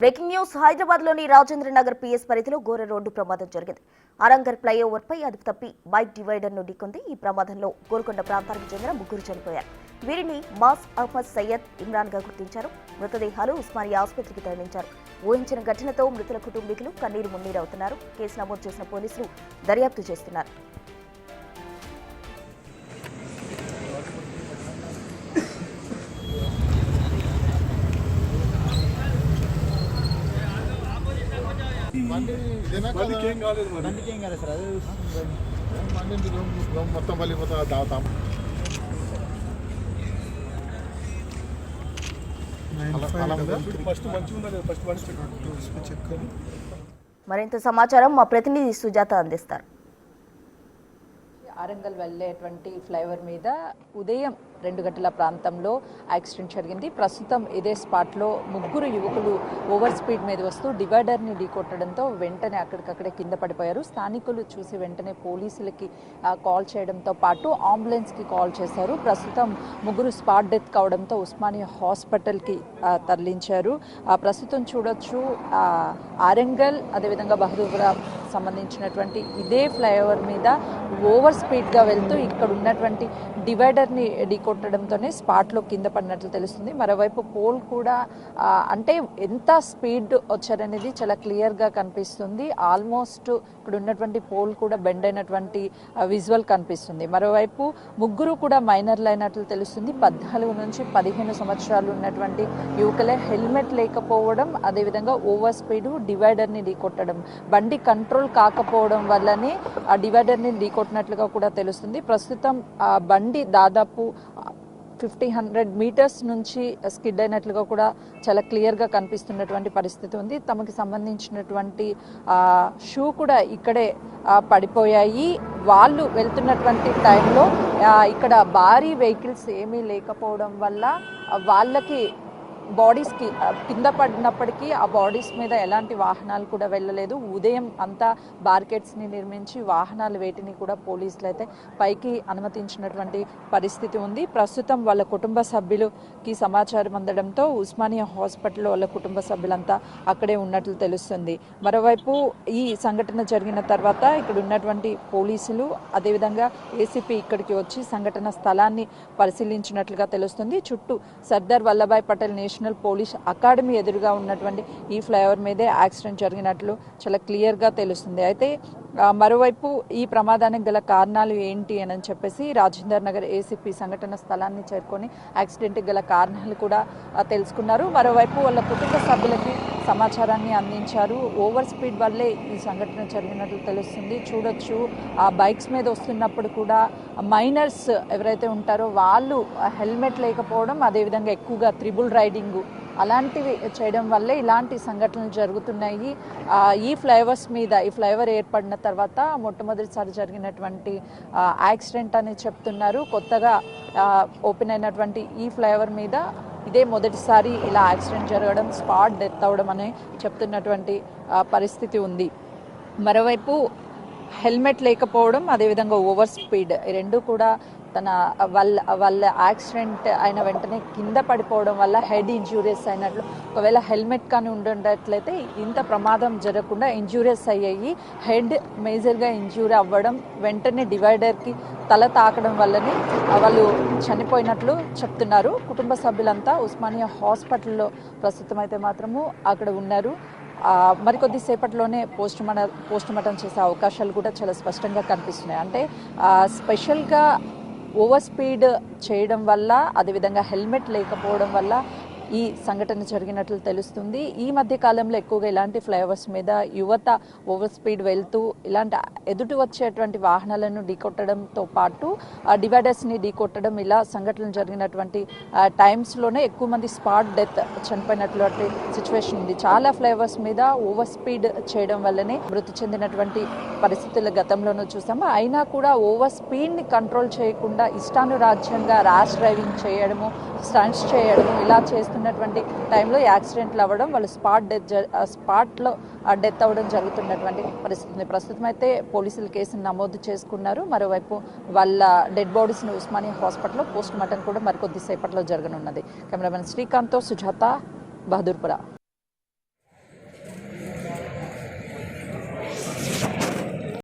Breaking news Hyderabad లోని Rajendra Nagar PS పరిధిలో ఘోర రోడ్డు ప్రమాదం జరిగింది. ఆరంగర్ ఫ్లైఓవర్ పై అదుపు తప్పి బైక్ డివైడర్ ను ఢీకొంది. ఈ ప్రమాదంలో గోల్కొండ ప్రాంతానికి చెందిన ముగ్గురు చనిపోయారు. వీరిని మాస్ అహ్మద్ సయ్యద్ ఇమ్రాన్ గా గుర్తించారు. మృతదేహాలు ఉస్మానియా ఆసుపత్రికి తరలించారు. ఊహించిన ఘటనతో మృతుల కుటుంబీకులు కన్నీరు మున్నీరవుతున్నారు. కేసు నమోదు చేసిన పోలీసులు దర్యాప్తు చేస్తున్నారు. మరింత సమాచారం మా ప్రతినిధి సుజాత అందిస్తారు. ఆరంగల్ వెళ్లేటువంటి ఫ్లైఓవర్ మీద ఉదయం 2 గంటల ప్రాంతంలో యాక్సిడెంట్ జరిగింది. ప్రస్తుతం ఇదే స్పాట్లో ముగ్గురు యువకులు ఓవర్ స్పీడ్ మీద వస్తూ డివైడర్ని ఢీకొట్టడంతో వెంటనే అక్కడికక్కడే కింద పడిపోయారు. స్థానికులు చూసి వెంటనే పోలీసులకి కాల్ చేయడంతో పాటు అంబులెన్స్కి కాల్ చేశారు. ప్రస్తుతం ముగ్గురు స్పాట్ డెత్ కావడంతో ఉస్మానియా హాస్పిటల్కి తరలించారు. ప్రస్తుతం చూడొచ్చు ఆరంగల్ అదేవిధంగా బహదూర్పురా సంబంధించినటువంటి ఇదే ఫ్లైఓవర్ మీద ఓవర్ స్పీడ్గా వెళ్తూ ఇక్కడ ఉన్నటువంటి డివైడర్ని ఢీకొట్టడంతోనే స్పాట్లో కింద పడినట్లు తెలుస్తుంది. మరోవైపు పోల్ కూడా అంటే ఎంత స్పీడ్ వచ్చారనేది చాలా క్లియర్గా కనిపిస్తుంది. ఆల్మోస్ట్ ఇక్కడ ఉన్నటువంటి పోల్ కూడా బెండ్ అయినటువంటి విజువల్ కనిపిస్తుంది. మరోవైపు ముగ్గురు కూడా మైనర్లు అయినట్లు తెలుస్తుంది. 14 నుంచి 15 సంవత్సరాలు ఉన్నటువంటి యువకులే. హెల్మెట్ లేకపోవడం, అదేవిధంగా ఓవర్ స్పీడ్ డివైడర్ని ఢీకొట్టడం, బండి కంట్రోల్ కాకపోవడం వల్లనే ఆ డివైడర్ని ఢీకొట్టినట్లుగా కూడా తెలుస్తుంది. ప్రస్తుతం ఆ బండి దాదాపు 50-100 మీటర్స్ నుంచి స్కిడ్ అయినట్లుగా కూడా చాలా క్లియర్గా కనిపిస్తున్నటువంటి పరిస్థితి ఉంది. తమకి సంబంధించినటువంటి షూ కూడా ఇక్కడే పడిపోయాయి. వాళ్ళు వెళ్తున్నటువంటి టైంలో ఇక్కడ భారీ వెహికల్స్ ఏమీ లేకపోవడం వల్ల వాళ్ళకి బాడీస్కి కింద పడినప్పటికీ ఆ బాడీస్ మీద ఎలాంటి వాహనాలు కూడా వెళ్ళలేదు. ఉదయం అంతా బార్కెట్స్ని నిర్మించి వాహనాలు వేటిని కూడా పోలీసులు అయితే పైకి అనుమతించినటువంటి పరిస్థితి ఉంది. ప్రస్తుతం వాళ్ళ కుటుంబ సభ్యులకి సమాచారం అందడంతో ఉస్మానియా హాస్పిటల్లో వాళ్ళ కుటుంబ సభ్యులంతా అక్కడే ఉన్నట్లు తెలుస్తుంది. మరోవైపు ఈ సంఘటన జరిగిన తర్వాత ఇక్కడ ఉన్నటువంటి పోలీసులు అదేవిధంగా ఏసీపీ ఇక్కడికి వచ్చి సంఘటన స్థలాన్ని పరిశీలించినట్లుగా తెలుస్తుంది. చుట్టూ Sardar Vallabhbhai Patel national police academy ఎదురుగా ఉన్నటువంటి ఈ ఫ్లైఓవర్ మీదే యాక్సిడెంట్ జరిగినట్లు చాలా క్లియర్గా తెలుస్తుంది. అయితే మరోవైపు ఈ ప్రమాదానికి గల కారణాలు ఏంటి అని చెప్పేసి రాజేందర్ నగర్ ఏసీపీ సంఘటన స్థలాన్ని చేరుకొని యాక్సిడెంట్కి గల కారణాలు కూడా తెలుసుకున్నారు. మరోవైపు వాళ్ళ కుటుంబ సభ్యులకి సమాచారాన్ని అందించారు. ఓవర్ స్పీడ్ వల్లే ఈ సంఘటన జరిగినట్లు తెలుస్తుంది. చూడొచ్చు ఆ బైక్స్ మీద వస్తున్నప్పుడు కూడా మైనర్స్ ఎవరైతే ఉంటారో వాళ్ళు హెల్మెట్ లేకపోవడం, అదేవిధంగా ఎక్కువగా త్రిబుల్ రైడింగ్ అలాంటివి చేయడం వల్లే ఇలాంటి సంఘటనలు జరుగుతున్నాయి. ఈ ఫ్లైఓవర్స్ మీద ఈ ఫ్లైఓవర్ ఏర్పడిన తర్వాత మొట్టమొదటిసారి జరిగినటువంటి యాక్సిడెంట్ అని చెప్తున్నారు. కొత్తగా ఓపెన్ అయినటువంటి ఈ ఫ్లైఓవర్ మీద ఇదే మొదటిసారి ఇలా యాక్సిడెంట్ జరగడం, స్పాట్ డెత్ అవ్వడం అని చెప్తున్నటువంటి పరిస్థితి ఉంది. మరోవైపు హెల్మెట్ లేకపోవడం, అదేవిధంగా ఓవర్ స్పీడ్ ఈ రెండు కూడా వాళ్ళ యాక్సిడెంట్ అయిన వెంటనే కింద పడిపోవడం వల్ల హెడ్ ఇంజ్యూరీస్ అయినట్లు. ఒకవేళ హెల్మెట్ కానీ ఉండేట్లయితే ఇంత ప్రమాదం జరగకుండా ఇంజ్యూరీస్ అయ్యాయి. హెడ్ మేజర్గా ఇంజ్యూరీ అవ్వడం, వెంటనే డివైడర్కి తల తాకడం వల్లనే వాళ్ళు చనిపోయినట్లు చెప్తున్నారు. కుటుంబ సభ్యులంతా ఉస్మానియా హాస్పిటల్లో ప్రస్తుతం అయితే మాత్రము అక్కడ ఉన్నారు. మరికొద్దిసేపట్లోనే పోస్ట్ మార్టం చేసే అవకాశాలు కూడా చాలా స్పష్టంగా కనిపిస్తున్నాయి. అంటే స్పెషల్గా ఓవర్ స్పీడ్ చేయడం వల్ల, అదేవిధంగా హెల్మెట్ లేకపోవడం వల్ల ఈ సంఘటన జరిగినట్లు తెలుస్తుంది. ఈ మధ్య కాలంలో ఎక్కువగా ఇలాంటి ఫ్లైఓవర్స్ మీద యువత ఓవర్ స్పీడ్ వెళ్తూ ఇలాంటి ఎదుటి వచ్చేటువంటి వాహనాలను ఢీకొట్టడంతో పాటు డివైడర్స్ని ఢీకొట్టడం, ఇలా సంఘటనలు జరిగినటువంటి టైమ్స్లోనే ఎక్కువ మంది స్పాట్ డెత్ చనిపోయినటువంటి సిచ్యువేషన్ ఉంది. చాలా ఫ్లైఓవర్స్ మీద ఓవర్ స్పీడ్ చేయడం వల్లనే మృతి చెందినటువంటి పరిస్థితులు గతంలోనూ చూసాము. అయినా కూడా ఓవర్ స్పీడ్ని కంట్రోల్ చేయకుండా ఇష్టానురాజ్యంగా ర్యాష్ డ్రైవింగ్ చేయడము, స్టంట్స్ చేయడము ఇలా చేస్తున్నటువంటి టైంలో యాక్సిడెంట్లు అవ్వడం, వాళ్ళు స్పాట్లో డెత్ అవ్వడం జరుగుతున్నటువంటి పరిస్థితి. ప్రస్తుతం అయితే పోలీసులు కేసును నమోదు చేసుకున్నారు. మరోవైపు వాళ్ళ డెడ్ బాడీస్ని ఉస్మానియా హాస్పిటల్లో పోస్ట్ మార్టం కూడా మరికొద్దిసేపట్లో జరగనున్నది. కెమెరామెన్ శ్రీకాంత్తో సుజాత, బహదూర్పురా.